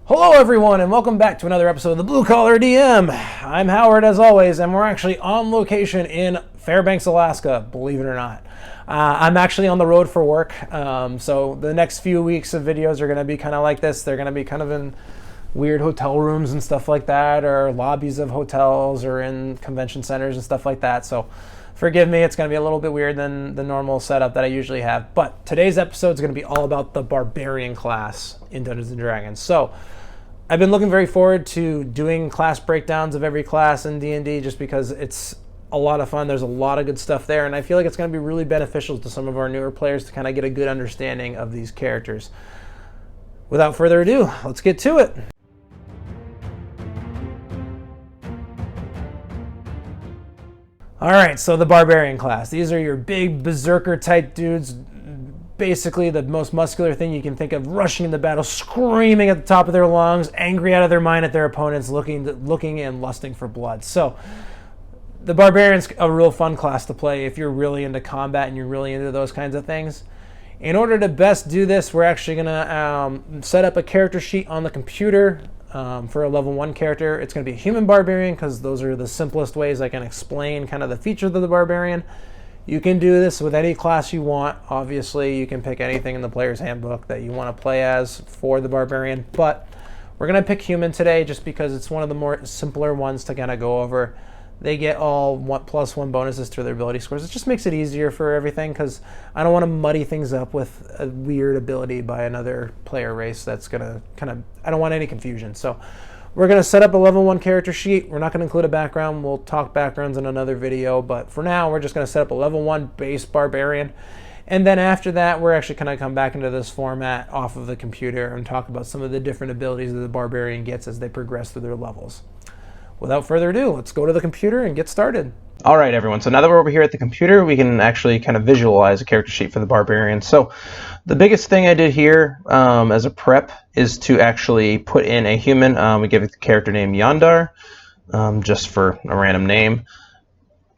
Hello everyone and welcome back to another episode of the Blue Collar DM. I'm Howard as always, and we're actually on location in Fairbanks, Alaska, believe it or not. I'm actually on the road for work, so the next few weeks of videos are going to be kind of like this. They're going to be kind of in weird hotel rooms and stuff like that, or lobbies of hotels, or in convention centers and stuff like that. So forgive me, it's going to be a little bit weird than the normal setup that I usually have. But today's episode is going to be all about the Barbarian class in Dungeons & Dragons. So I've been looking very forward to doing class breakdowns of every class in D&D just because it's a lot of fun. There's a lot of good stuff there, and I feel like it's going to be really beneficial to some of our newer players to kind of get a good understanding of these characters. Without further ado, let's get to it. All right, so the Barbarian class. These are your big berserker type dudes. Basically the most muscular thing you can think of, rushing into battle, screaming at the top of their lungs, angry out of their mind at their opponents, looking and lusting for blood. So the Barbarian's a real fun class to play if you're really into combat and you're really into those kinds of things. In order to best do this, we're actually going to set up a character sheet on the computer for a level 1 character. It's going to be a human Barbarian because those are the simplest ways I can explain kind of the features of the Barbarian. You can do this with any class you want. Obviously, you can pick anything in the player's handbook that you want to play as for the Barbarian, but we're going to pick human today just because it's one of the more simpler ones to kind of go over. They get all +1 bonuses to their ability scores. It just makes it easier for everything because I don't want to muddy things up with a weird ability by another player race that's going to I don't want any confusion. So we're going to set up a level 1 character sheet. We're not going to include a background. We'll talk backgrounds in another video, but for now, we're just going to set up a level 1 base Barbarian. And then after that, we're actually going to come back into this format off of the computer and talk about some of the different abilities that the Barbarian gets as they progress through their levels. Without further ado, let's go to the computer and get started. All right, everyone. So now that we're over here at the computer, we can actually kind of visualize a character sheet for the Barbarian. So the biggest thing I did here as a prep is to actually put in a human. We give it the character name Yandar, just for a random name.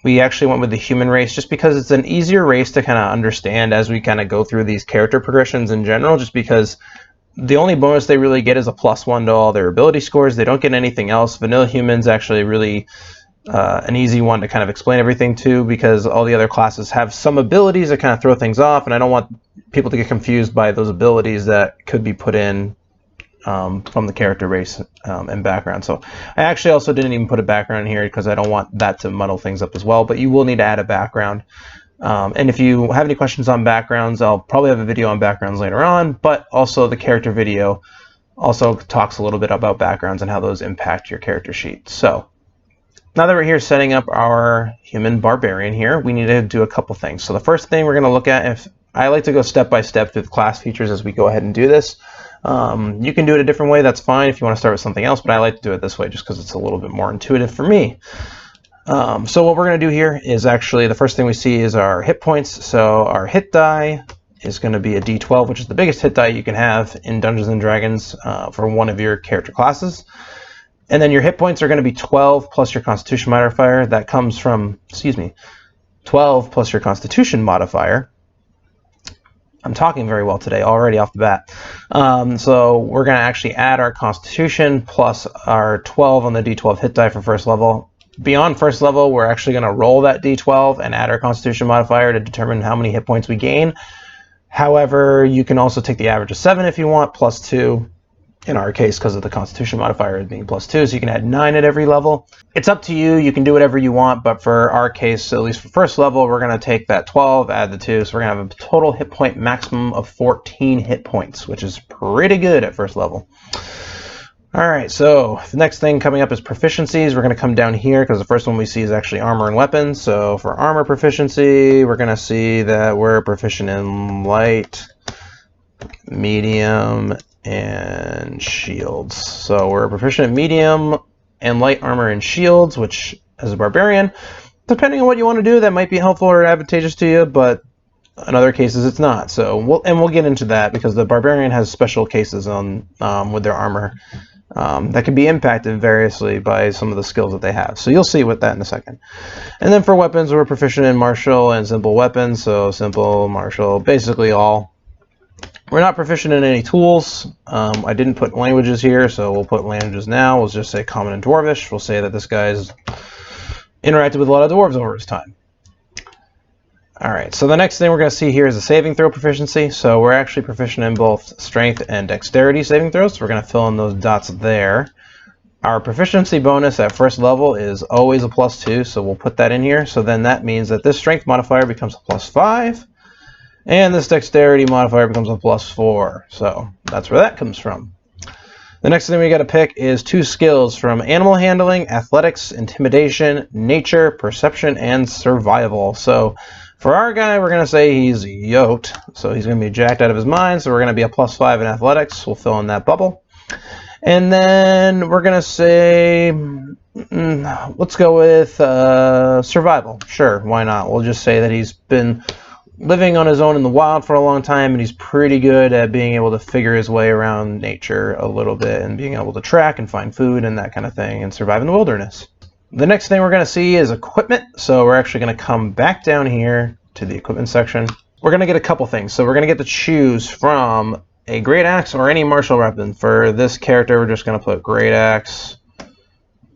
We actually went with the human race just because it's an easier race to kind of understand as we kind of go through these character progressions in general, just because the only bonus they really get is a +1 to all their ability scores. They don't get anything else. Vanilla human's actually really an easy one to kind of explain everything to, because all the other classes have some abilities that kind of throw things off, and I don't want people to get confused by those abilities that could be put in from the character race and background. So I actually also didn't even put a background in here because I don't want that to muddle things up as well, but you will need to add a background. And if you have any questions on backgrounds, I'll probably have a video on backgrounds later on, but also the character video also talks a little bit about backgrounds and how those impact your character sheet. So now that we're here setting up our human Barbarian here, we need to do a couple things. So the first thing we're going to look at, if I like to go step by step through the class features as we go ahead and do this. You can do it a different way, that's fine if you want to start with something else, but I like to do it this way just because it's a little bit more intuitive for me. So what we're going to do here is actually the first thing we see is our hit points. So our hit die is going to be a D12, which is the biggest hit die you can have in Dungeons & Dragons for one of your character classes. And then your hit points are going to be 12 plus your Constitution modifier. That comes from, 12 plus your Constitution modifier. I'm talking very well today already off the bat. So we're going to actually add our Constitution plus our 12 on the D12 hit die for first level. Beyond first level, we're actually going to roll that D12 and add our Constitution modifier to determine how many hit points we gain. However, you can also take the average of 7 if you want, +2. In our case, because of the Constitution modifier being +2, so you can add 9 at every level. It's up to you. You can do whatever you want, but for our case, at least for first level, we're going to take that 12, add the 2, so we're going to have a total hit point maximum of 14 hit points, which is pretty good at first level. All right, so the next thing coming up is proficiencies. We're going to come down here because the first one we see is actually armor and weapons. So for armor proficiency, we're going to see that we're proficient in light, medium, and shields. So we're proficient in medium and light armor and shields, which as a Barbarian, depending on what you want to do, that might be helpful or advantageous to you, but in other cases it's not. So we'll get into that because the Barbarian has special cases on with their armor that can be impacted variously by some of the skills that they have. So you'll see with that in a second. And then for weapons, we're proficient in martial and simple weapons. So simple, martial, basically all. We're not proficient in any tools. I didn't put languages here, so we'll put languages now. We'll just say Common and Dwarvish. We'll say that this guy's interacted with a lot of dwarves over his time. All right, so the next thing we're going to see here is a saving throw proficiency. So we're actually proficient in both strength and dexterity saving throws. So we're going to fill in those dots there. Our proficiency bonus at first level is always a +2, so we'll put that in here. So then that means that this strength modifier becomes a +5, and this dexterity modifier becomes a +4. So that's where that comes from. The next thing we got to pick is 2 skills from animal handling, athletics, intimidation, nature, perception, and survival. So for our guy, we're going to say he's yoked, so he's going to be jacked out of his mind, so we're going to be a +5 in athletics. We'll fill in that bubble. And then we're going to say, let's go with survival. Sure, why not? We'll just say that he's been living on his own in the wild for a long time, and he's pretty good at being able to figure his way around nature a little bit and being able to track and find food and that kind of thing and survive in the wilderness. The next thing we're going to see is equipment. So we're actually going to come back down here to the equipment section. We're going to get a couple things. So we're going to get to choose from a great axe or any martial weapon. For this character, we're just going to put great axe.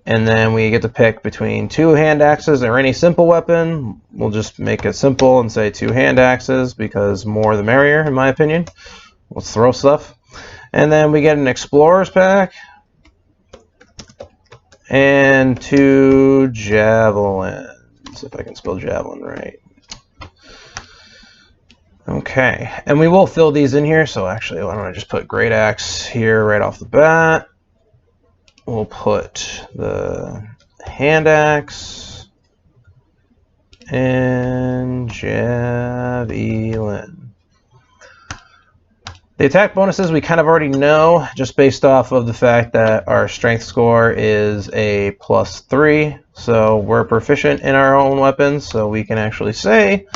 And then we get to pick between 2 hand axes or any simple weapon. We'll just make it simple and say 2 hand axes because more the merrier, in my opinion. Let's throw stuff. And then we get an explorer's pack and 2 javelins, if I can spell javelin right. Okay, and we will fill these in here. So actually, why don't I just put great axe here right off the bat. We'll put the hand axe and javelin. The attack bonuses we kind of already know just based off of the fact that our strength score is a +3. So we're proficient in our own weapons, so we can actually say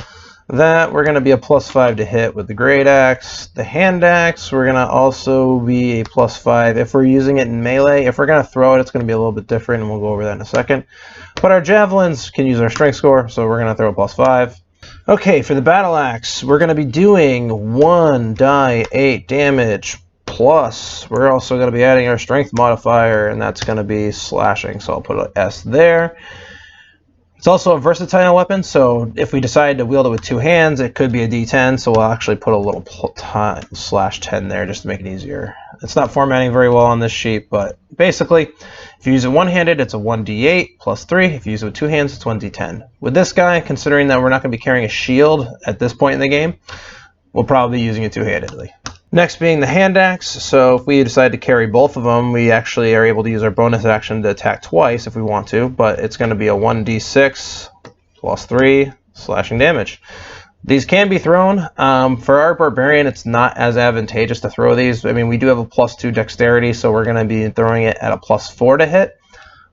that we're going to be a +5 to hit with the great axe. The hand axe, we're going to also be a +5 if we're using it in melee. If we're going to throw it, it's going to be a little bit different, and we'll go over that in a second. But our javelins can use our strength score, so we're going to throw a +5. Okay, for the battle axe, we're going to be doing 1 die 8 damage plus. We're also going to be adding our strength modifier, and that's going to be slashing, so I'll put an S there. It's also a versatile weapon, so if we decide to wield it with 2 hands, it could be a D10, so we'll actually put a little /10 there just to make it easier. It's not formatting very well on this sheet, but basically, if you use it one-handed, it's a 1d8 +3. If you use it with 2 hands, it's 1d10. With this guy, considering that we're not going to be carrying a shield at this point in the game, we'll probably be using it two-handedly. Next being the hand axe. So if we decide to carry both of them, we actually are able to use our bonus action to attack twice if we want to, but it's going to be a 1d6 +3 slashing damage. These can be thrown. For our Barbarian, it's not as advantageous to throw these. I mean, we do have a +2 dexterity, so we're going to be throwing it at a +4 to hit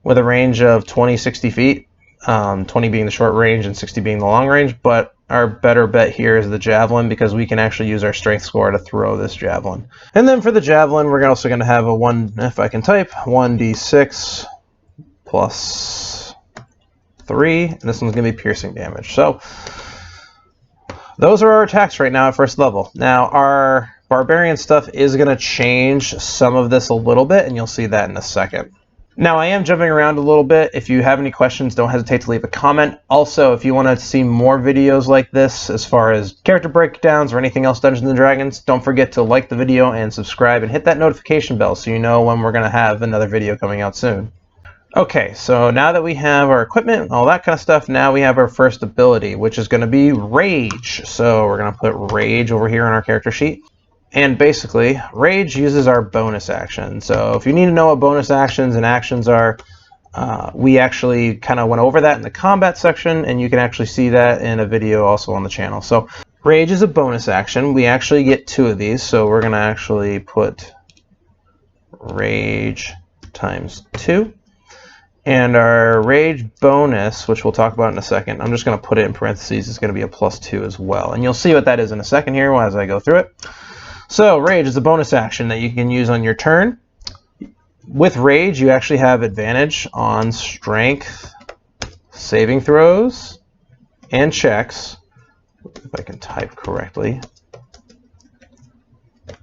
with a range of 20-60 feet, 20 being the short range and 60 being the long range, but our better bet here is the javelin because we can actually use our strength score to throw this javelin. And then for the javelin, we're also going to have a 1d6 +3, and this one's going to be piercing damage. So those are our attacks right now at first level. Now our Barbarian stuff is going to change some of this a little bit, and you'll see that in a second. Now, I am jumping around a little bit. If you have any questions, don't hesitate to leave a comment. Also, if you want to see more videos like this, as far as character breakdowns or anything else Dungeons & Dragons, don't forget to like the video and subscribe and hit that notification bell so you know when we're going to have another video coming out soon. Okay, so now that we have our equipment and all that kind of stuff, now we have our first ability, which is going to be Rage. So we're going to put Rage over here on our character sheet. And basically, Rage uses our bonus action. So if you need to know what bonus actions and actions are, we actually kind of went over that in the combat section, and you can actually see that in a video also on the channel. So Rage is a bonus action. We actually get 2 of these, so we're going to actually put Rage ×2. And our Rage bonus, which we'll talk about in a second, I'm just going to put it in parentheses, is going to be a +2 as well. And you'll see what that is in a second here as I go through it. So Rage is a bonus action that you can use on your turn. With Rage, you actually have advantage on strength, saving throws, and checks. If I can type correctly.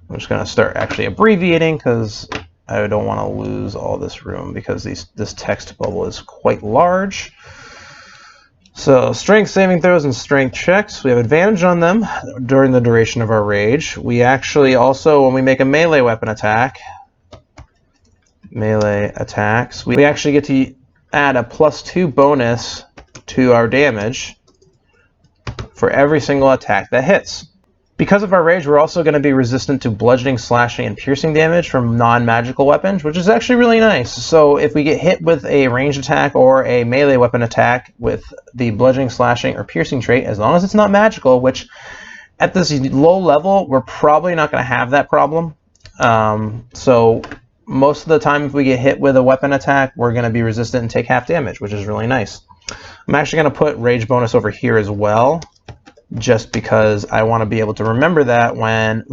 I'm just going to start actually abbreviating because I don't want to lose all this room because this text bubble is quite large. So strength saving throws and strength checks, we have advantage on them during the duration of our rage. We actually also, when we make a melee weapon attack, melee attacks, we actually get to add a +2 bonus to our damage for every single attack that hits. Because of our rage, we're also going to be resistant to bludgeoning, slashing, and piercing damage from non-magical weapons, which is actually really nice. So if we get hit with a ranged attack or a melee weapon attack with the bludgeoning, slashing, or piercing trait, as long as it's not magical, which at this low level, we're probably not going to have that problem. So most of the time, if we get hit with a weapon attack, we're going to be resistant and take half damage, which is really nice. I'm actually going to put rage bonus over here as well, just because I want to be able to remember that when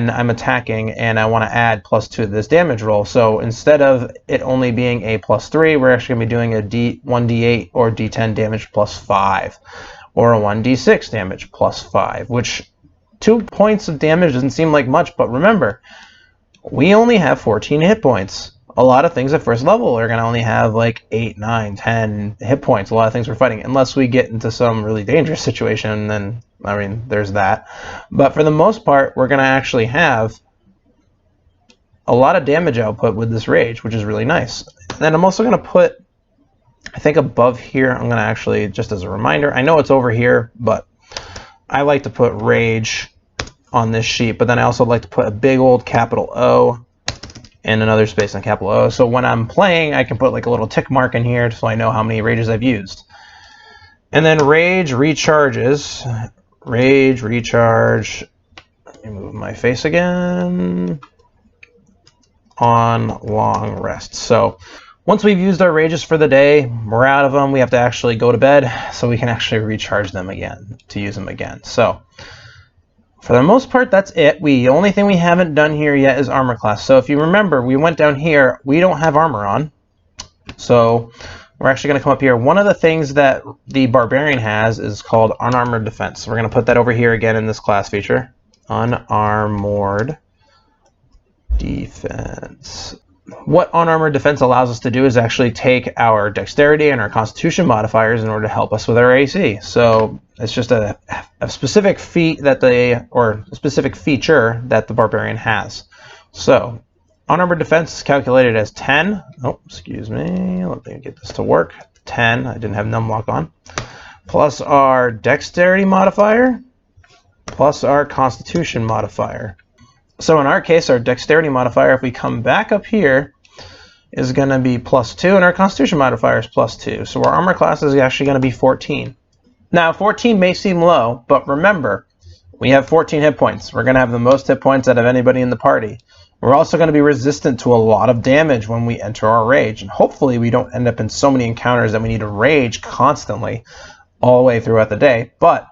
I'm attacking and I want to add +2 to this damage roll. So instead of it only being a +3, we're actually going to be doing a 1d8 or d10 damage +5, or a 1d6 damage +5, which 2 points of damage doesn't seem like much, but remember, we only have 14 hit points. A lot of things at first level are going to only have like 8, 9, 10 hit points. A lot of things we're fighting, unless we get into some really dangerous situation, then, I mean, there's that. But for the most part, we're going to actually have a lot of damage output with this rage, which is really nice. And then I'm also going to put, I think above here, I'm going to actually, just as a reminder, I know it's over here, but I like to put rage on this sheet, but then I also like to put a big old capital O and another space on capital O. So when I'm playing, I can put like a little tick mark in here so I know how many rages I've used. And then rage recharges. Rage recharge. Let me move my face again. On long rest. So once we've used our rages for the day, we're out of them. We have to actually go to bed so we can actually recharge them again to use them again. So for the most part, that's it. The only thing we haven't done here yet is armor class. So if you remember, we went down here. We don't have armor on. So we're actually going to come up here. One of the things that the Barbarian has is called unarmored defense. So we're going to put that over here again in this class feature. Unarmored defense. What unarmored defense allows us to do is actually take our dexterity and our constitution modifiers in order to help us with our AC. So it's just a specific feat that a specific feature that the Barbarian has. So unarmored defense is calculated as 10. Oh, excuse me. Let me get this to work. 10. I didn't have numlock on. Plus our dexterity modifier, plus our constitution modifier. So in our case, our dexterity modifier, if we come back up here, is going to be +2, and our constitution modifier is +2. So our armor class is actually going to be 14. Now, 14 may seem low, but remember, we have 14 hit points. We're going to have the most hit points out of anybody in the party. We're also going to be resistant to a lot of damage when we enter our rage, and hopefully we don't end up in so many encounters that we need to rage constantly all the way throughout the day. But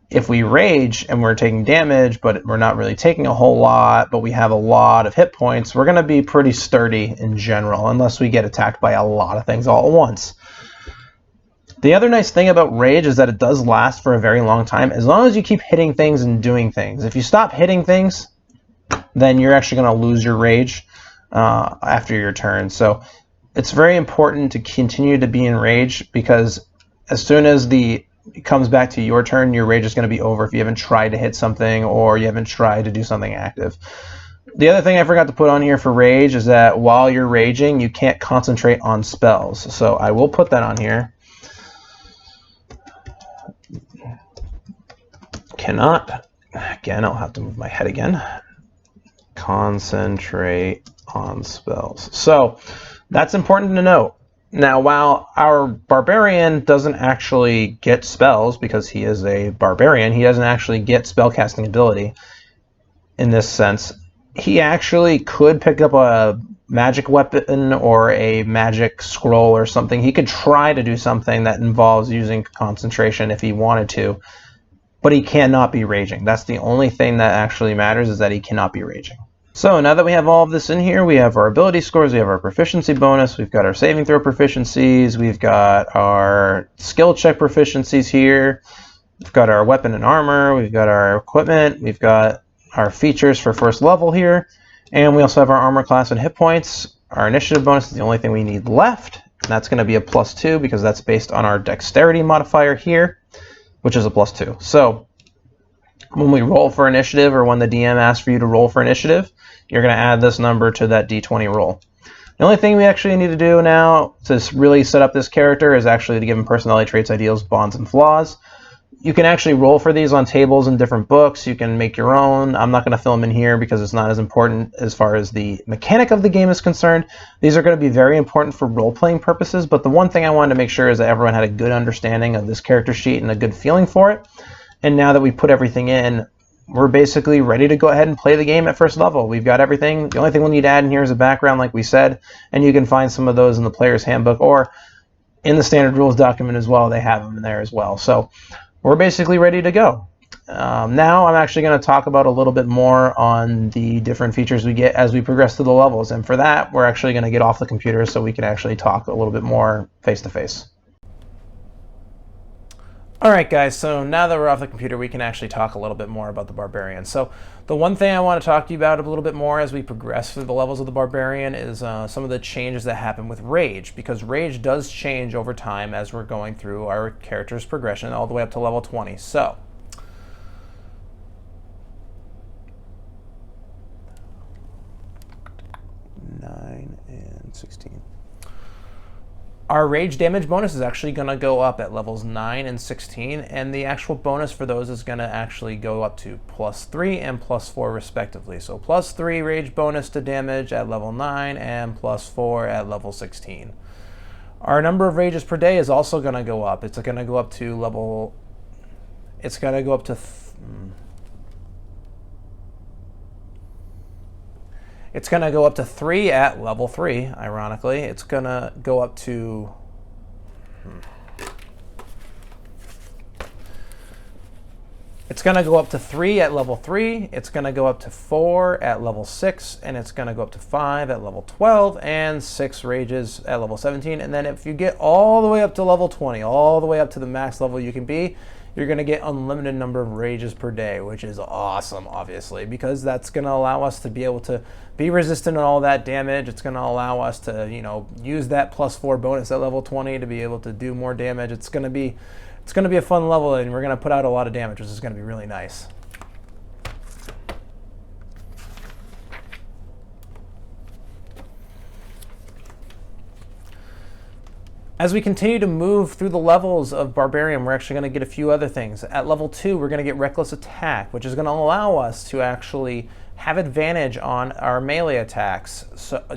if we rage and we're taking damage, but we're not really taking a whole lot, but we have a lot of hit points, we're going to be pretty sturdy in general, unless we get attacked by a lot of things all at once. The other nice thing about rage is that it does last for a very long time, as long as you keep hitting things and doing things. If you stop hitting things, then you're actually going to lose your rage after your turn. So it's very important to continue to be in rage, because as soon as it comes back to your turn, your rage is going to be over if you haven't tried to hit something or you haven't tried to do something active. The other thing I forgot to put on here for rage is that while you're raging, you can't concentrate on spells. So I will put that on here. Cannot. Again, I'll have to move my head again. Concentrate on spells. So that's important to note. Now, while our Barbarian doesn't actually get spells, because he is a Barbarian, he doesn't actually get spellcasting ability in this sense. He actually could pick up a magic weapon or a magic scroll or something. He could try to do something that involves using concentration if he wanted to, but he cannot be raging. That's the only thing that actually matters, is that he cannot be raging. So now that we have all of this in here, we have our ability scores, we have our proficiency bonus, we've got our saving throw proficiencies, we've got our skill check proficiencies here, We've got our weapon and armor, we've got our equipment, we've got our features for first level here, and we also have our armor class and hit points. Our initiative bonus is the only thing we need left, and that's going to be a +2 because that's based on our dexterity modifier here, which is a +2. So when we roll for initiative, or when the DM asks for you to roll for initiative, you're going to add this number to that d20 roll. The only thing we actually need to do now to really set up this character is actually to give him personality traits, ideals, bonds, and flaws. You can actually roll for these on tables in different books. You can make your own. I'm not going to fill them in here because it's not as important as far as the mechanic of the game is concerned. These are going to be very important for role-playing purposes, but the one thing I wanted to make sure is that everyone had a good understanding of this character sheet and a good feeling for it. And now that we put everything in, we're basically ready to go ahead and play the game at first level. We've got everything. The only thing we'll need to add in here is a background, like we said, and you can find some of those in the player's handbook or in the standard rules document as well. They have them in there as well. So we're basically ready to go. Now I'm actually going to talk about a little bit more on the different features we get as we progress through the levels. And for that, we're actually going to get off the computer so we can actually talk a little bit more face-to-face. All right, guys, so now that we're off the computer, we can actually talk a little bit more about the Barbarian. So the one thing I want to talk to you about a little bit more as we progress through the levels of the Barbarian is some of the changes that happen with Rage, because Rage does change over time as we're going through our character's progression all the way up to level 20. So 9 and 16. Our rage damage bonus is actually going to go up at levels 9 and 16, and the actual bonus for those is going to actually go up to +3 and +4 respectively. So +3 rage bonus to damage at level 9 and +4 at level 16. Our number of rages per day is also going to go up. It's going to go up to level... It's going to go up to... It's going to go up to 3 at level 3, ironically. It's going to go up to... It's going to go up to 3 at level 3, it's going to go up to 4 at level 6, and it's going to go up to 5 at level 12, and 6 rages at level 17. And then if you get all the way up to level 20, all the way up to the max level you can be, you're going to get unlimited number of rages per day, which is awesome, obviously, because that's going to allow us to be able to be resistant to all that damage. It's going to allow us to, use that +4 bonus at level 20 to be able to do more damage. It's going to be a fun level, and we're going to put out a lot of damage, which is going to be really nice. As we continue to move through the levels of Barbarian, we're actually going to get a few other things. At level 2, we're going to get Reckless Attack, which is going to allow us to actually have advantage on our melee attacks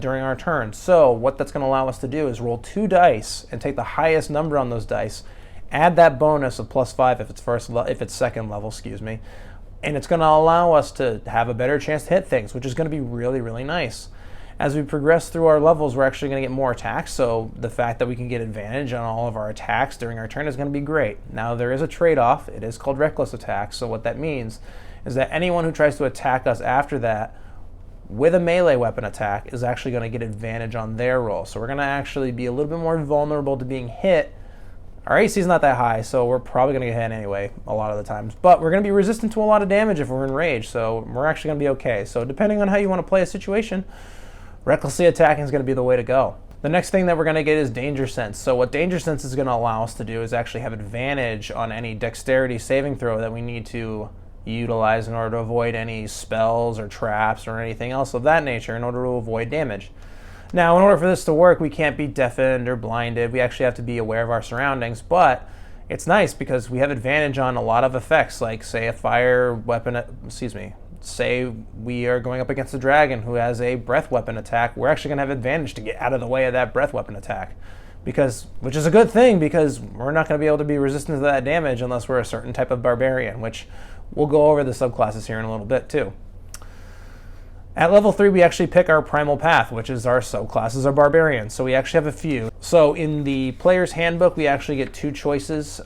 during our turn. So what that's going to allow us to do is roll 2 dice and take the highest number on those dice, add that bonus of +5 if it's second level, and it's going to allow us to have a better chance to hit things, which is going to be really, really nice. As we progress through our levels, we're actually going to get more attacks, so the fact that we can get advantage on all of our attacks during our turn is going to be great. Now, there is a trade-off. It is called Reckless Attack, so what that means is that anyone who tries to attack us after that with a melee weapon attack is actually going to get advantage on their roll. So we're going to actually be a little bit more vulnerable to being hit. Our AC is not that high, so we're probably going to get hit anyway a lot of the times. But we're going to be resistant to a lot of damage if we're in rage, so we're actually going to be okay. So depending on how you want to play a situation, recklessly attacking is going to be the way to go. The next thing that we're going to get is Danger Sense. So what Danger Sense is going to allow us to do is actually have advantage on any dexterity saving throw that we need to utilize in order to avoid any spells or traps or anything else of that nature in order to avoid damage. Now, in order for this to work, we can't be deafened or blinded. We actually have to be aware of our surroundings, but it's nice because we have advantage on a lot of effects, like say a fire weapon, say we are going up against a dragon who has a breath weapon attack. We're actually going to have advantage to get out of the way of that breath weapon attack, which is a good thing because we're not going to be able to be resistant to that damage unless we're a certain type of barbarian, which we'll go over the subclasses here in a little bit too. At level 3, we actually pick our primal path, which is our subclasses are barbarians. So we actually have a few. So in the player's handbook, we actually get 2 choices.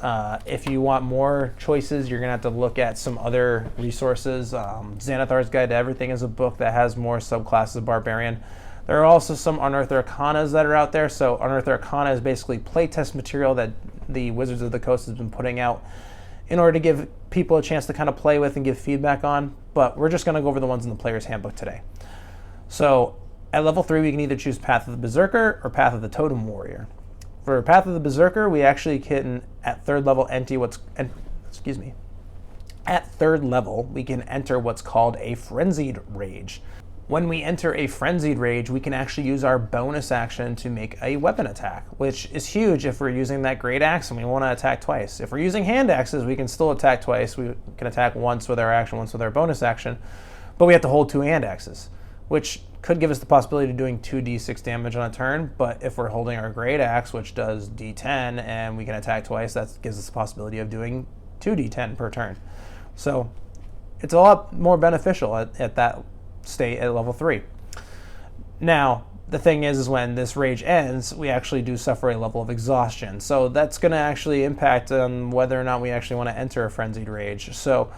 If you want more choices, you're going to have to look at some other resources. Xanathar's Guide to Everything is a book that has more subclasses of barbarian. There are also some Unearthed Arcanas that are out there. So Unearthed Arcana is basically playtest material that the Wizards of the Coast has been putting out in order to give people a chance to kind of play with and give feedback on, but we're just going to go over the ones in the player's handbook today. So at level 3, we can either choose Path of the Berserker or Path of the Totem Warrior. For Path of the Berserker, we actually can, at 3rd level, At 3rd level, we can enter what's called a Frenzied Rage. When we enter a Frenzied Rage, we can actually use our bonus action to make a weapon attack, which is huge if we're using that great axe and we want to attack twice. If we're using hand axes, we can still attack twice. We can attack once with our action, once with our bonus action, but we have to hold 2 hand axes, which could give us the possibility of doing 2d6 damage on a turn, but if we're holding our great axe, which does d10, and we can attack twice, that gives us the possibility of doing 2d10 per turn. So it's a lot more beneficial at that state at level 3. Now, the thing is when this rage ends, we actually do suffer a level of exhaustion. So that's going to actually impact on whether or not we actually want to enter a frenzied rage. So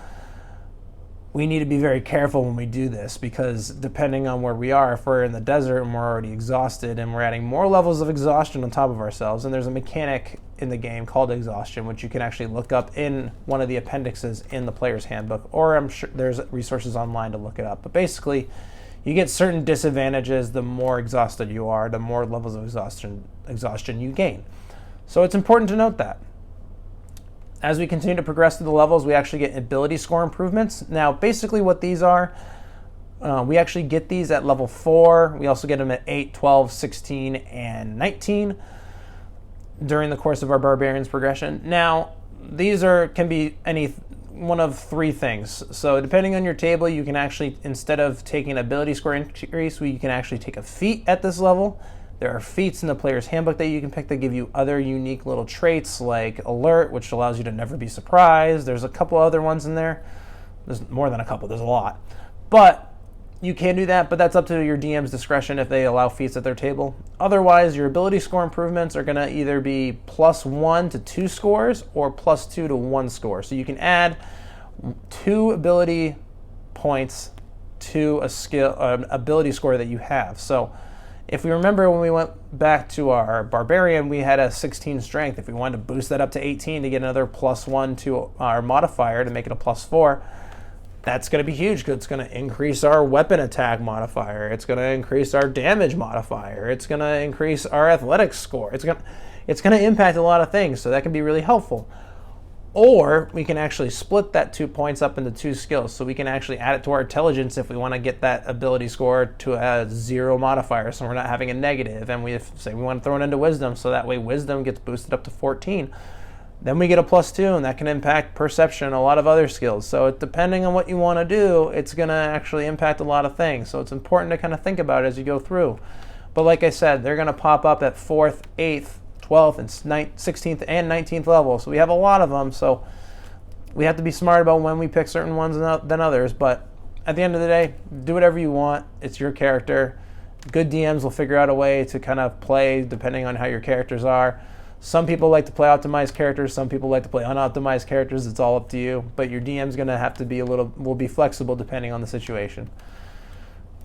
we need to be very careful when we do this, because depending on where we are, if we're in the desert and we're already exhausted and we're adding more levels of exhaustion on top of ourselves, and there's a mechanic in the game called exhaustion, which you can actually look up in one of the appendixes in the player's handbook, or I'm sure there's resources online to look it up. But basically, you get certain disadvantages the more exhausted you are, the more levels of exhaustion you gain. So it's important to note that. As we continue to progress through the levels, we actually get ability score improvements. Now, basically what these are, we actually get these at level 4. We also get them at 8, 12, 16, and 19 during the course of our Barbarian's progression. Now, these can be any one of 3 things. So depending on your table, you can actually, instead of taking an ability score increase, you can actually take a feat at this level. There are feats in the player's handbook that you can pick that give you other unique little traits like alert, which allows you to never be surprised. There's a couple other ones in there. There's more than a couple, there's a lot. But you can do that, but that's up to your DM's discretion if they allow feats at their table. Otherwise, your ability score improvements are going to either be +1 to 2 scores or +2 to 1 score. So you can add 2 ability points to an ability score that you have. So if we remember when we went back to our Barbarian, we had a 16 strength. If we wanted to boost that up to 18 to get another +1 to our modifier to make it a +4, that's going to be huge because it's going to increase our weapon attack modifier. It's going to increase our damage modifier. It's going to increase our athletics score. It's going to impact a lot of things, so that can be really helpful. Or we can actually split that 2 points up into 2 skills. So we can actually add it to our intelligence if we want to get that ability score to a 0 modifier, so we're not having a negative. And we say we want to throw it into wisdom, so that way wisdom gets boosted up to 14. Then we get a +2, and that can impact perception and a lot of other skills. So depending on what you want to do, it's going to actually impact a lot of things. So it's important to kind of think about it as you go through. But like I said, they're going to pop up at 4th, 8th, 12th, and 16th and 19th level. So we have a lot of them. So we have to be smart about when we pick certain ones than others. But at the end of the day, do whatever you want. It's your character. Good DMs will figure out a way to kind of play depending on how your characters are. Some people like to play optimized characters. Some people like to play unoptimized characters. It's all up to you. But your DM's going to have to be will be flexible depending on the situation.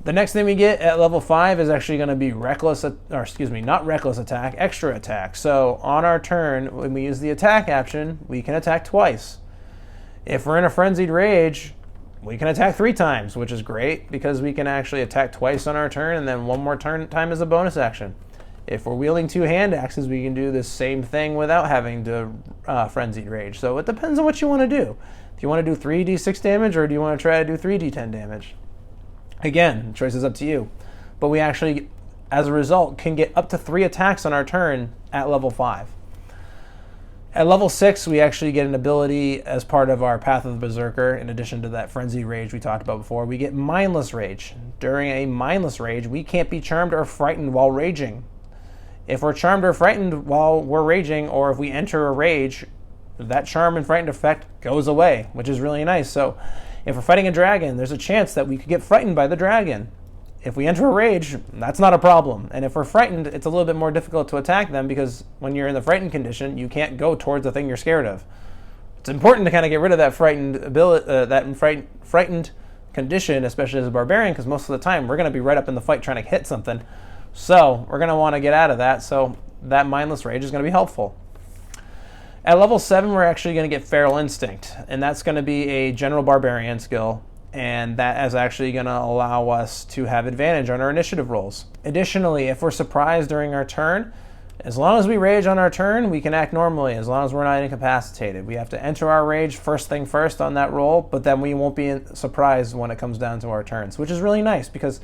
The next thing we get at level 5 is actually going to be not reckless attack, extra attack. So on our turn, when we use the attack option, we can attack twice. If we're in a frenzied rage, we can attack 3 times, which is great because we can actually attack twice on our turn and then one more time as a bonus action. If we're wielding 2 hand axes, we can do the same thing without having to frenzied rage. So it depends on what you want to do. Do you want to do 3d6 damage or do you want to try to do 3d10 damage? Again, the choice is up to you. But we actually, as a result, can get up to 3 attacks on our turn at level 5. At level 6, we actually get an ability as part of our Path of the Berserker. In addition to that frenzied rage we talked about before, we get mindless rage. During a mindless rage, we can't be charmed or frightened while raging. If we're charmed or frightened while we're raging, or if we enter a rage, that charm and frightened effect goes away, which is really nice. So if we're fighting a dragon, there's a chance that we could get frightened by the dragon. If we enter a rage, that's not a problem. And if we're frightened, it's a little bit more difficult to attack them because when you're in the frightened condition, you can't go towards the thing you're scared of. It's important to kind of get rid of that frightened condition, especially as a barbarian, because most of the time we're going to be right up in the fight trying to hit something. So we're going to want to get out of that. So that mindless rage is going to be helpful. At level 7, we're actually going to get Feral Instinct, and that's going to be a general barbarian skill, and that is actually going to allow us to have advantage on our initiative rolls. Additionally, if we're surprised during our turn, as long as we rage on our turn, we can act normally, as long as we're not incapacitated. We have to enter our rage first thing first on that roll, but then we won't be surprised when it comes down to our turns, which is really nice, because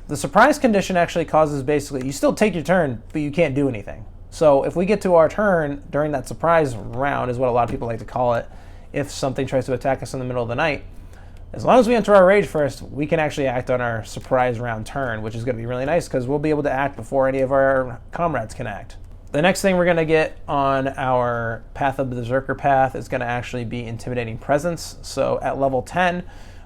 the surprise condition actually causes basically, you still take your turn, but you can't do anything. So if we get to our turn during that surprise round, is what a lot of people like to call it, if something tries to attack us in the middle of the night, as long as we enter our rage first, we can actually act on our surprise round turn, which is going to be really nice because we'll be able to act before any of our comrades can act. The next thing we're going to get on our Path of the Berserker path is going to actually be Intimidating Presence. So at level 10,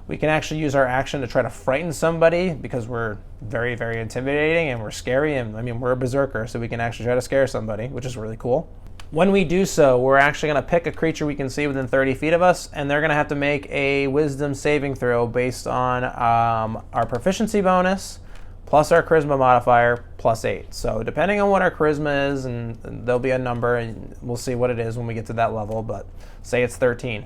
we can actually use our action to try to frighten somebody because we're very, very intimidating and we're scary. And I mean, we're a berserker, so we can actually try to scare somebody, which is really cool. When we do so, we're actually going to pick a creature we can see within 30 feet of us, and they're going to have to make a wisdom saving throw based on our proficiency bonus plus our charisma modifier plus 8. So depending on what our charisma is, and there'll be a number, and we'll see what it is when we get to that level, but say it's 13.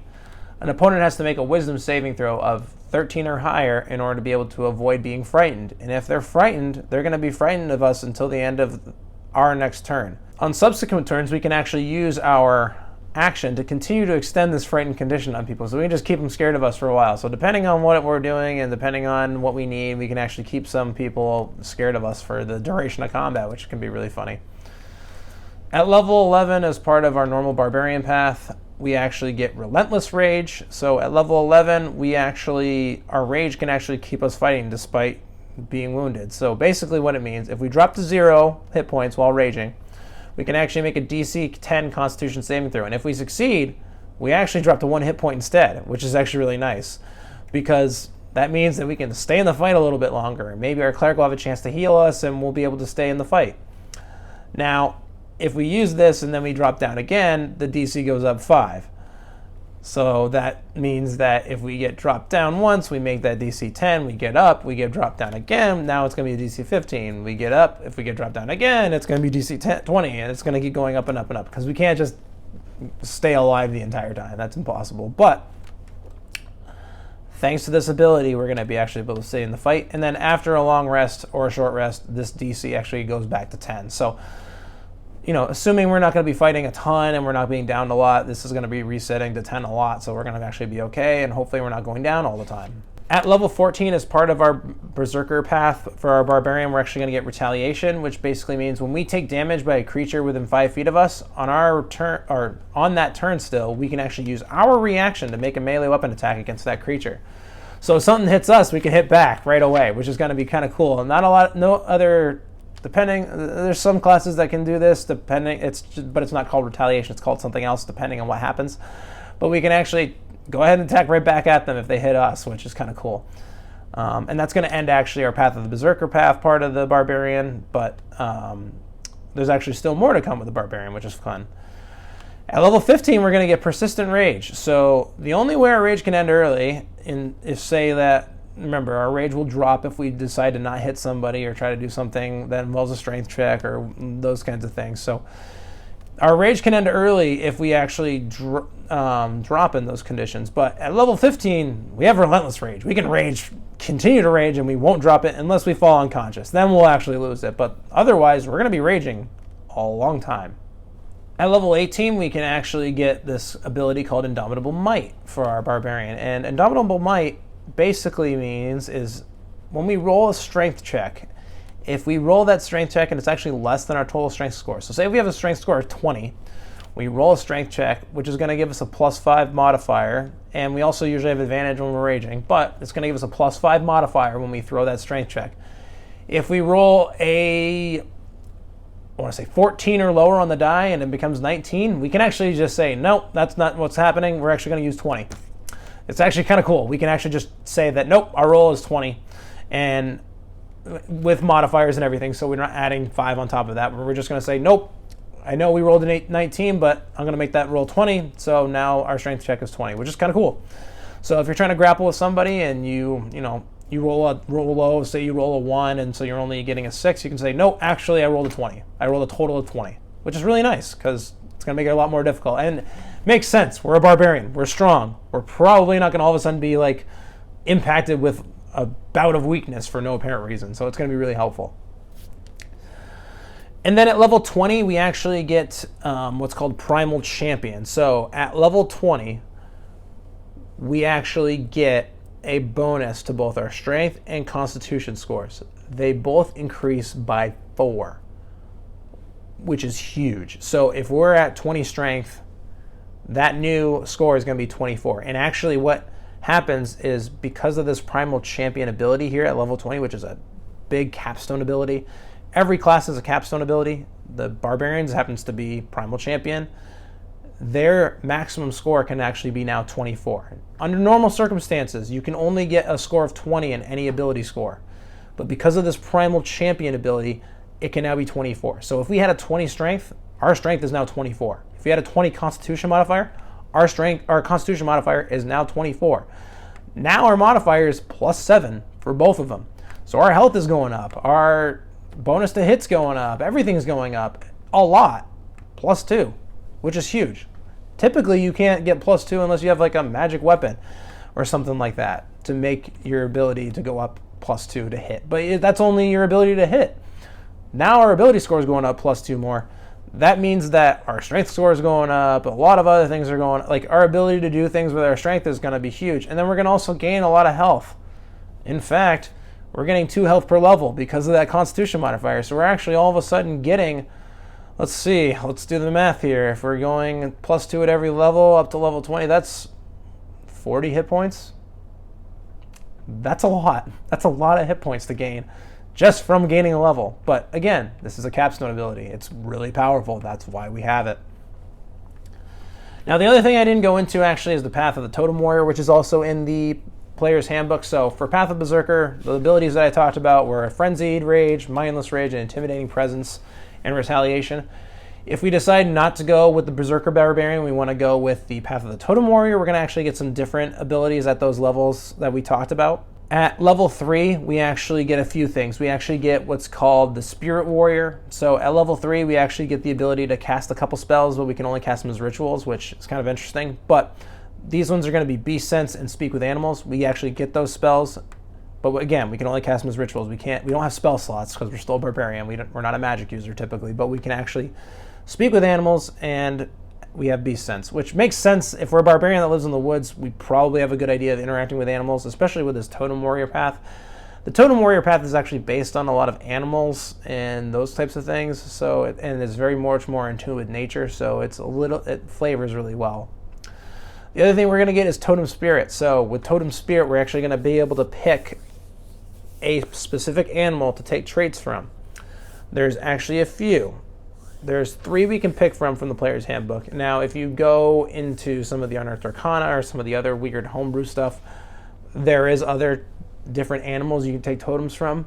An opponent has to make a wisdom saving throw of 13 or higher in order to be able to avoid being frightened. And if they're frightened, they're going to be frightened of us until the end of our next turn. On subsequent turns, we can actually use our action to continue to extend this frightened condition on people. So we can just keep them scared of us for a while. So depending on what we're doing and depending on what we need, we can actually keep some people scared of us for the duration of combat, which can be really funny. At level 11, as part of our normal barbarian path, we actually get Relentless Rage. So at level 11, our rage can actually keep us fighting despite being wounded. So basically what it means, if we drop to 0 hit points while raging, we can actually make a DC 10 Constitution saving throw. And if we succeed, we actually drop to 1 hit point instead, which is actually really nice because that means that we can stay in the fight a little bit longer. Maybe our cleric will have a chance to heal us and we'll be able to stay in the fight. Now, if we use this and then we drop down again, the DC goes up 5. So that means that if we get dropped down once, we make that DC 10, we get up, we get dropped down again, now it's going to be a DC 15. We get up, if we get dropped down again, it's going to be DC 10, 20, and it's going to keep going up and up and up because we can't just stay alive the entire time. That's impossible. But thanks to this ability, we're going to be actually able to stay in the fight. And then after a long rest or a short rest, this DC actually goes back to 10. So, assuming we're not going to be fighting a ton and we're not being downed a lot, this is going to be resetting to 10 a lot, so we're going to actually be okay, and hopefully we're not going down all the time. At level 14, as part of our Berserker path for our Barbarian, we're actually going to get Retaliation, which basically means when we take damage by a creature within 5 feet of us, on our turn, or on that turn still, we can actually use our reaction to make a melee weapon attack against that creature. So if something hits us, we can hit back right away, which is going to be kind of cool. There's some classes that can do this, but it's not called retaliation, it's called something else depending on what happens. But we can actually go ahead and attack right back at them if they hit us, which is kind of cool. And that's going to end actually our Path of the Berserker path part of the Barbarian, but there's actually still more to come with the Barbarian, which is fun. At level 15, we're going to get Persistent Rage. So the only way our rage can end early is say that, remember, our rage will drop if we decide to not hit somebody or try to do something that involves a strength check or those kinds of things. So our rage can end early if we actually drop in those conditions. But at level 15, we have Relentless Rage. We can continue to rage, and we won't drop it unless we fall unconscious. Then we'll actually lose it. But otherwise, we're going to be raging a long time. At level 18, we can actually get this ability called Indomitable Might for our Barbarian. And Indomitable Might basically means is when we roll a strength check, if we roll that strength check and it's actually less than our total strength score. So say if we have a strength score of 20, we roll a strength check, which is going to give us a +5 modifier, and we also usually have advantage when we're raging, but it's going to give us a +5 modifier when we throw that strength check. If we roll I want to say 14 or lower on the die and it becomes 19, we can actually just say, nope, that's not what's happening. We're actually going to use 20. It's actually kind of cool. We can actually just say that, nope, our roll is 20, and with modifiers and everything, so we're not adding 5 on top of that. We're just going to say, nope, I know we rolled an 19, but I'm going to make that roll 20, so now our strength check is 20, which is kind of cool. So if you're trying to grapple with somebody and you roll low, say you roll a 1, and so you're only getting a 6, you can say, no, actually I rolled a 20. I rolled a total of 20, which is really nice because It's going to make it a lot more difficult. And makes sense. We're a barbarian. We're strong. We're probably not going to all of a sudden be like impacted with a bout of weakness for no apparent reason. So it's going to be really helpful. And then at level 20, we actually get what's called Primal Champion. So at level 20, we actually get a bonus to both our strength and constitution scores. They both increase by 4, which is huge. So if we're at 20 strength, that new score is going to be 24. And actually what happens is because of this Primal Champion ability here at level 20, which is a big capstone ability, every class has a capstone ability. The Barbarians happens to be Primal Champion. Their maximum score can actually be now 24. Under normal circumstances, you can only get a score of 20 in any ability score. But because of this Primal Champion ability, it can now be 24. So if we had a 20 strength, our strength is now 24. If we had a 20 constitution modifier, our constitution modifier is now 24. Now our modifier is +7 for both of them. So our health is going up, our bonus to hits going up, everything's going up a lot, +2. Which is huge. Typically, you can't get +2 unless you have like a magic weapon or something like that to make your ability to go up +2 to hit. But that's only your ability to hit. Now our ability score is going up +2 more. That means that our strength score is going up. A lot of other things are going, like our ability to do things with our strength is going to be huge. And then we're going to also gain a lot of health. In fact, we're getting 2 health per level because of that constitution modifier. So we're actually all of a sudden getting, let's see, let's do the math here. If we're going +2 at every level up to level 20, that's 40 hit points. That's a lot. That's a lot of hit points to gain just from gaining a level. But again, this is a capstone ability. It's really powerful. That's why we have it. Now, the other thing I didn't go into actually is the Path of the Totem Warrior, which is also in the player's handbook. So for Path of Berserker, the abilities that I talked about were Frenzied Rage, Mindless Rage, and Intimidating Presence, and Retaliation. If we decide not to go with the Berserker Barbarian, we want to go with the Path of the Totem Warrior, we're going to actually get some different abilities at those levels that we talked about. At level 3, we actually get a few things. We actually get what's called the Spirit Warrior. So at level 3, we actually get the ability to cast a couple spells, but we can only cast them as rituals, which is kind of interesting. But these ones are going to be Beast Sense and Speak with Animals. We actually get those spells. But again, we can only cast them as rituals. We don't have spell slots because we're still a barbarian. We're not a magic user typically, but we can actually speak with animals, and we have beast sense, which makes sense. If we're a barbarian that lives in the woods, we probably have a good idea of interacting with animals, especially with this totem warrior path. The totem warrior path is actually based on a lot of animals and those types of things. So, and it's very much more in tune with nature. So it flavors really well. The other thing we're going to get is totem spirit. So with totem spirit, we're actually going to be able to pick a specific animal to take traits from. There's actually a few. There's 3 we can pick from the player's handbook. Now, if you go into some of the Unearthed Arcana or some of the other weird homebrew stuff, there is other different animals you can take totems from.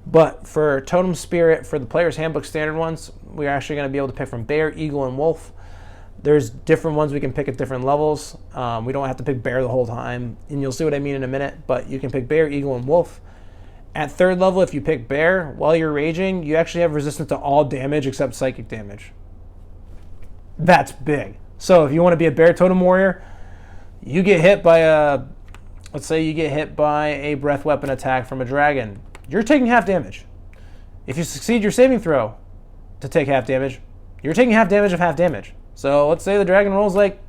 But for totem spirit, for the player's handbook standard ones, we're actually going to be able to pick from bear, eagle, and wolf. There's different ones we can pick at different levels. We don't have to pick bear the whole time, and you'll see what I mean in a minute, but you can pick bear, eagle, and wolf. At 3rd level, if you pick bear, while you're raging, you actually have resistance to all damage except psychic damage. That's big. So if you want to be a bear totem warrior, you get hit by let's say you get hit by a breath weapon attack from a dragon. You're taking half damage. If you succeed your saving throw to take half damage, you're taking half damage of half damage. So let's say the dragon rolls like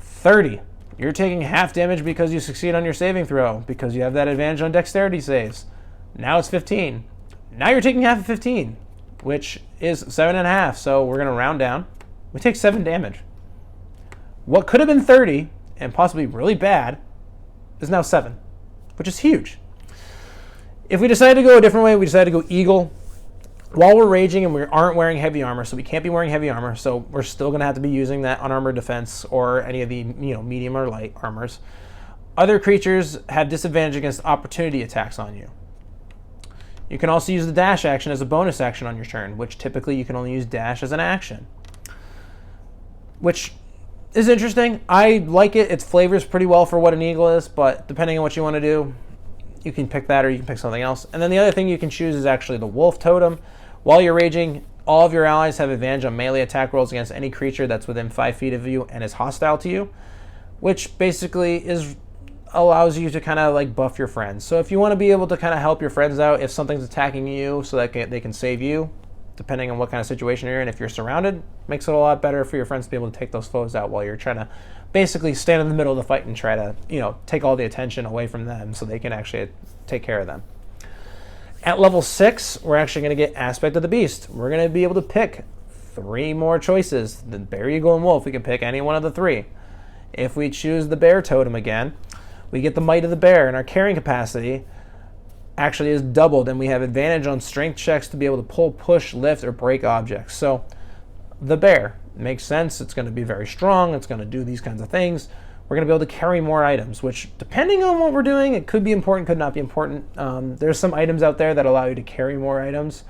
30. You're taking half damage because you succeed on your saving throw, because you have that advantage on dexterity saves. Now it's 15. Now you're taking half of 15, which is 7.5. So we're going to round down. We take 7 damage. What could have been 30 and possibly really bad is now 7, which is huge. If we decide to go a different way, we decide to go eagle. While we're raging and we aren't wearing heavy armor, so we can't be wearing heavy armor, so we're still going to have to be using that unarmored defense or any of the medium or light armors. Other creatures have disadvantage against opportunity attacks on you. You can also use the dash action as a bonus action on your turn, which typically you can only use dash as an action, which is interesting. I like it. It flavors pretty well for what an eagle is, but depending on what you want to do, you can pick that or you can pick something else. And then the other thing you can choose is actually the wolf totem. While you're raging, all of your allies have advantage on melee attack rolls against any creature that's within 5 feet of you and is hostile to you, which basically allows you to kind of like buff your friends. So if you want to be able to kind of help your friends out if something's attacking you so that they can save you, depending on what kind of situation you're in, if you're surrounded, makes it a lot better for your friends to be able to take those foes out while you're trying to basically stand in the middle of the fight and try to, take all the attention away from them so they can actually take care of them. At level 6, we're actually going to get Aspect of the Beast. We're going to be able to pick 3 more choices. The Bear, Eagle, and Wolf, we can pick any one of the 3. If we choose the Bear totem again, we get the Might of the Bear, and our carrying capacity actually is doubled, and we have advantage on strength checks to be able to pull, push, lift, or break objects. So the Bear makes sense. It's going to be very strong. It's going to do these kinds of things. We're going to be able to carry more items, which, depending on what we're doing, it could be important, could not be important. There's some items out there that allow you to carry more items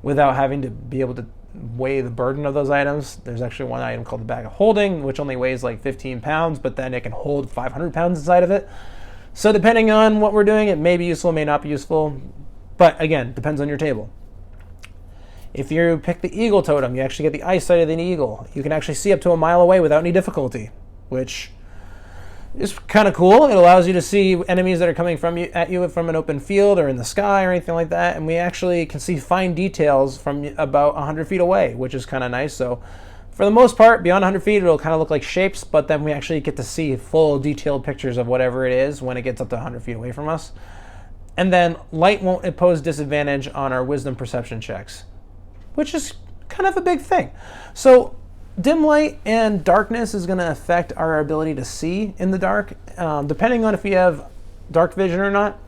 without having to be able to weigh the burden of those items. There's actually one item called the Bag of Holding, which only weighs like 15 pounds, but then it can hold 500 pounds inside of it. So depending on what we're doing, it may be useful, may not be useful. But again, depends on your table. If you pick the Eagle totem, you actually get the eyesight of the eagle. You can actually see up to a mile away without any difficulty, which is kind of cool. It allows you to see enemies that are coming at you from an open field or in the sky or anything like that. And we actually can see fine details from about 100 feet away, which is kind of nice. So for the most part, beyond 100 feet, it'll kind of look like shapes, but then we actually get to see full detailed pictures of whatever it is when it gets up to 100 feet away from us. And then light won't impose disadvantage on our wisdom perception checks, which is kind of a big thing. So dim light and darkness is going to affect our ability to see in the dark, depending on if we have dark vision or not.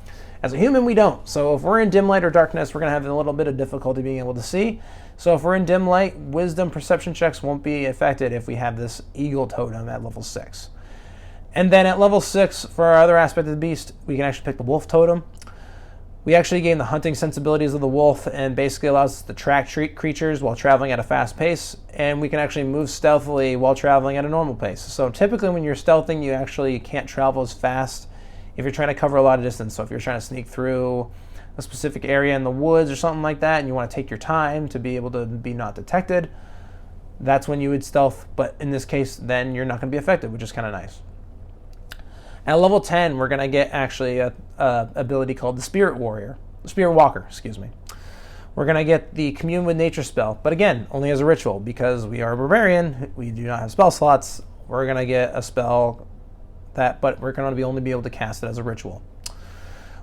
As a human, we don't. So if we're in dim light or darkness, we're going to have a little bit of difficulty being able to see. So if we're in dim light, wisdom perception checks won't be affected if we have this Eagle totem at level 6. And then at level 6, for our other aspect of the beast, we can actually pick the Wolf totem. We actually gain the hunting sensibilities of the wolf, and basically allows us to track creatures while traveling at a fast pace, and we can actually move stealthily while traveling at a normal pace. So typically when you're stealthing, you actually can't travel as fast if you're trying to cover a lot of distance. So if you're trying to sneak through a specific area in the woods or something like that, and you want to take your time to be able to be not detected, that's when you would stealth. But in this case, then you're not going to be affected, which is kind of nice. At level 10, we're going to get actually a ability called the Spirit Walker, excuse me. We're going to get the Commune with Nature spell, but again, only as a ritual, because we are a barbarian, we do not have spell slots. We're going to get a spell but we're going to only be able to cast it as a ritual.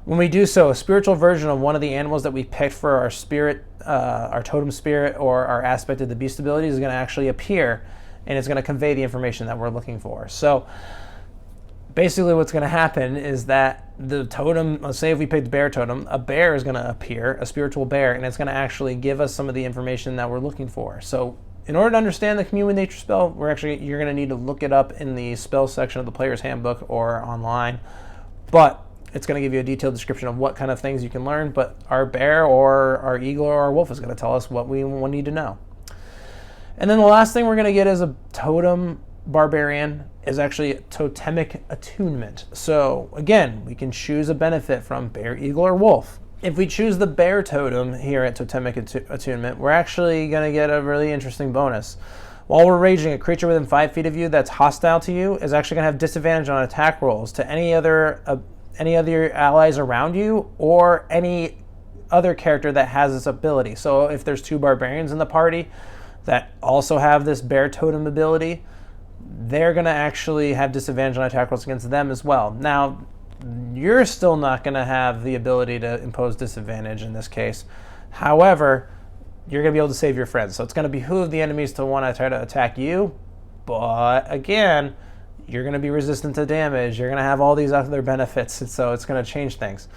When we do so, a spiritual version of one of the animals that we picked for our spirit, our totem spirit, or our aspect of the beast ability is going to actually appear, and it's going to convey the information that we're looking for. So basically what's going to happen is that the totem, let's say if we picked bear totem, a bear is going to appear, a spiritual bear, and it's going to actually give us some of the information that we're looking for. So in order to understand the Commune with Nature spell, you're going to need to look it up in the spell section of the player's handbook or online. But it's going to give you a detailed description of what kind of things you can learn. But our bear or our eagle or our wolf is going to tell us what we need to know. And then the last thing we're going to get is a totem barbarian is actually totemic attunement. So again, we can choose a benefit from bear, eagle, or wolf. If we choose the bear totem here at totemic attunement, we're actually going to get a really interesting bonus. While we're raging, a creature within 5 feet of you that's hostile to you is actually going to have disadvantage on attack rolls to any other allies around you or any other character that has this ability. So if there's 2 barbarians in the party that also have this bear totem ability, they're going to actually have disadvantage on attack rolls against them as well. Now, you're still not going to have the ability to impose disadvantage in this case. However, you're going to be able to save your friends. So it's going to behoove the enemies to want to try to attack you. But again, you're going to be resistant to damage. You're going to have all these other benefits. And so it's going to change things.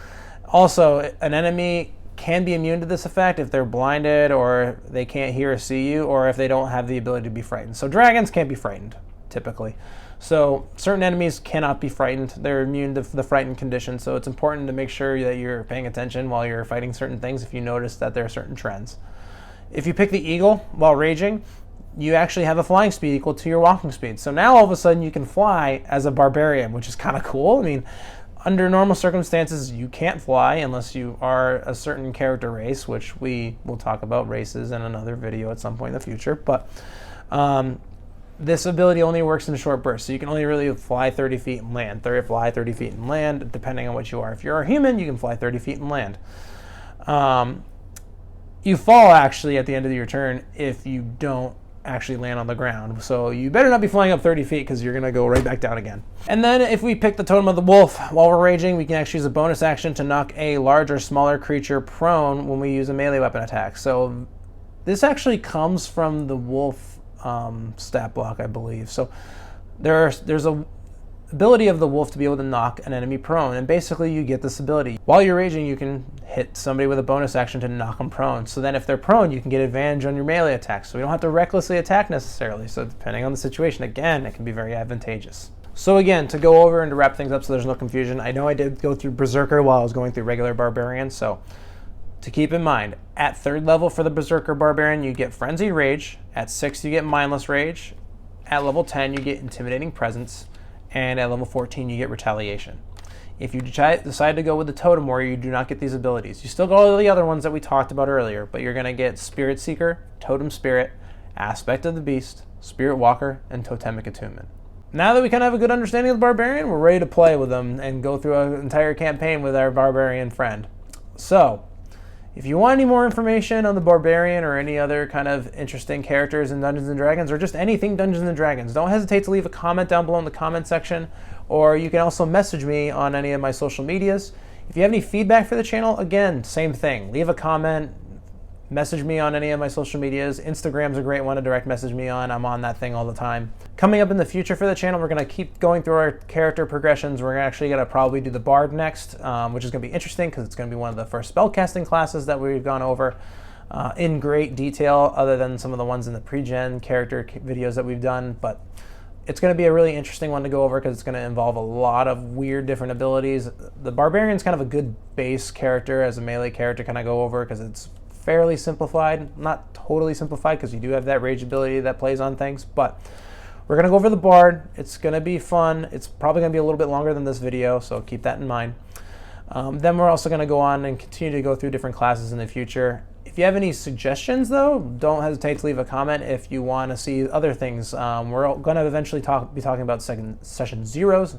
Also, an enemy can be immune to this effect if they're blinded or they can't hear or see you, or if they don't have the ability to be frightened. So dragons can't be frightened, typically. So certain enemies cannot be frightened. They're immune to the frightened condition. So it's important to make sure that you're paying attention while you're fighting certain things if you notice that there are certain trends. If you pick the eagle while raging, you actually have a flying speed equal to your walking speed. So now all of a sudden you can fly as a barbarian, which is kind of cool. I mean, Under normal circumstances, you can't fly unless you are a certain character race, which we will talk about races in another video at some point in the future. But this ability only works in short bursts, so you can only really fly 30 feet and land. Fly 30 feet and land, depending on what you are. If you're a human, you can fly 30 feet and land. You fall, actually, at the end of your turn if you don't actually land on the ground. So you better not be flying up 30 feet because you're going to go right back down again. And then if we pick the Totem of the Wolf while we're raging, we can actually use a bonus action to knock a larger, smaller creature prone when we use a melee weapon attack. So this actually comes from the Wolf stat block, I believe. So there's a ability of the wolf to be able to knock an enemy prone, and basically you get this ability. While you're raging, you can hit somebody with a bonus action to knock them prone. So then if they're prone, you can get advantage on your melee attacks. So we don't have to recklessly attack necessarily. So depending on the situation, again, it can be very advantageous. So again, to go over and to wrap things up so there's no confusion, I know I did go through Berserker while I was going through regular Barbarian, so to keep in mind, at 3rd level for the Berserker Barbarian, you get Frenzied Rage. At 6th, you get Mindless Rage. At level 10, you get Intimidating Presence. And at level 14, you get Retaliation. If you decide to go with the Totem Warrior, you do not get these abilities. You still get all the other ones that we talked about earlier, but you're going to get Spirit Seeker, Totem Spirit, Aspect of the Beast, Spirit Walker, and Totemic Attunement. Now that we kind of have a good understanding of the Barbarian, we're ready to play with them and go through an entire campaign with our Barbarian friend. So, if you want any more information on the Barbarian or any other kind of interesting characters in Dungeons & Dragons, or just anything Dungeons & Dragons, don't hesitate to leave a comment down below in the comment section, or you can also message me on any of my social medias. If you have any feedback for the channel, again, same thing. Leave a comment, message me on any of my social medias. Instagram's a great one to direct message me on. I'm on that thing all the time. Coming up in the future for the channel, we're going to keep going through our character progressions. We're actually going to probably do the Bard next, which is going to be interesting because it's going to be one of the first spellcasting classes that we've gone over in great detail, other than some of the ones in the pre-gen character videos that we've done. But it's going to be a really interesting one to go over because it's going to involve a lot of weird different abilities. The Barbarian's kind of a good base character as a melee character kind of go over because it's fairly simplified. Not totally simplified because you do have that rage ability that plays on things, but we're going to go over the Bard. It's going to be fun. It's probably going to be a little bit longer than this video, so keep that in mind. Then we're also going to go on and continue to go through different classes in the future. If you have any suggestions, though, don't hesitate to leave a comment if you want to see other things. We're going to eventually be talking about session zeros.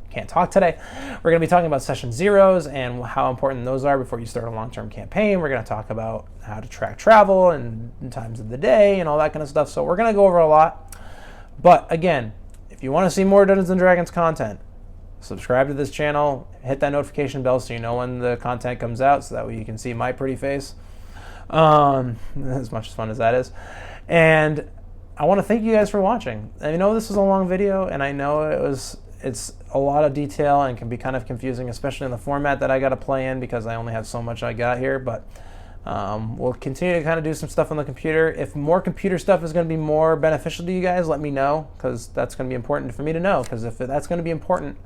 Can't talk today. We're going to be talking about session zeros and how important those are before you start a long-term campaign. We're going to talk about how to track travel and times of the day and all that kind of stuff. So we're going to go over a lot. But again, if you want to see more Dungeons & Dragons content, subscribe to this channel, hit that notification bell so you know when the content comes out, so that way you can see my pretty face, as much fun as that is. And I want to thank you guys for watching. I know this was a long video, and I know it's a lot of detail and can be kind of confusing, especially in the format that I got to play in because I only have so much I got here. But we'll continue to kind of do some stuff on the computer. If more computer stuff is going to be more beneficial to you guys, let me know, because that's going to be important for me to know, because if that's going to be important,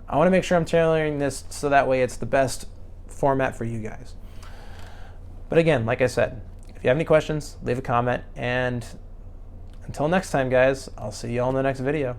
I want to make sure I'm tailoring this so that way it's the best format for you guys. But again, like I said, if you have any questions, leave a comment, and until next time, guys, I'll see you all in the next video.